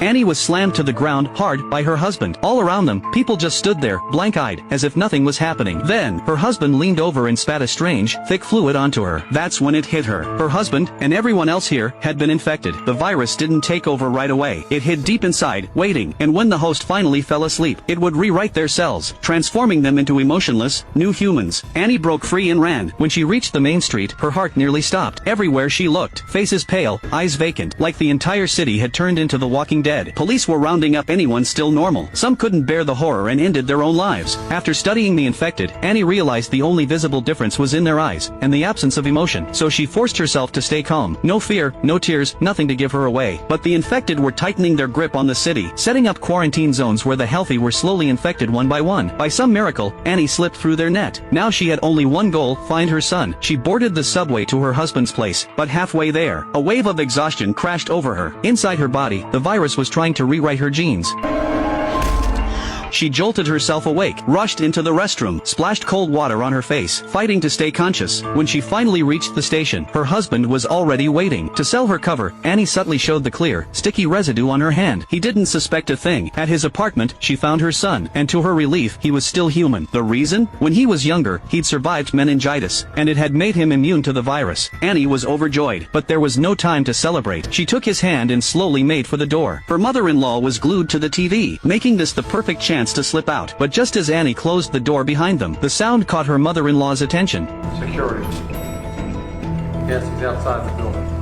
Annie was slammed to the ground hard by her husband. All around them, people just stood there, blank-eyed, as if nothing was happening. Then, her husband leaned over and spat a strange, thick fluid onto her. That's when it hit her. Her husband, and everyone else here, had been infected. The virus didn't take over right away. It hid deep inside, waiting, and when the host finally fell asleep, it would rewrite their cells, transforming them into emotionless, new humans. Annie broke free and ran. When she reached the main street, her heart nearly stopped. Everywhere she looked, faces pale, eyes vacant, like the entire city had turned into The Walking Dead. Police were rounding up anyone still normal. Some couldn't bear the horror and ended their own lives. After studying the infected, Annie realized the only visible difference was in their eyes, and the absence of emotion. So she forced herself to stay calm. No fear, no tears, nothing to give her away. But the infected were tightening their grip on the city, setting up quarantine zones where the healthy were slowly infected one by one. By some miracle, Annie slipped through their net. Now she had only one goal: find her son. She boarded the subway to her husband's place, but halfway there, a wave of exhaustion crashed over her. Inside her body, the virus was trying to rewrite her genes. She jolted herself awake, rushed into the restroom, splashed cold water on her face, fighting to stay conscious. When she finally reached the station, her husband was already waiting. To sell her cover, Annie subtly showed the clear, sticky residue on her hand. He didn't suspect a thing. At his apartment, she found her son, and to her relief, he was still human. The reason? When he was younger, he'd survived meningitis, and it had made him immune to the virus. Annie was overjoyed, but there was no time to celebrate. She took his hand and slowly made for the door. Her mother-in-law was glued to the TV, making this the perfect chance to slip out. But just as Annie closed the door behind them, the sound caught her mother-in-law's attention. Security. Yes, he's outside the building.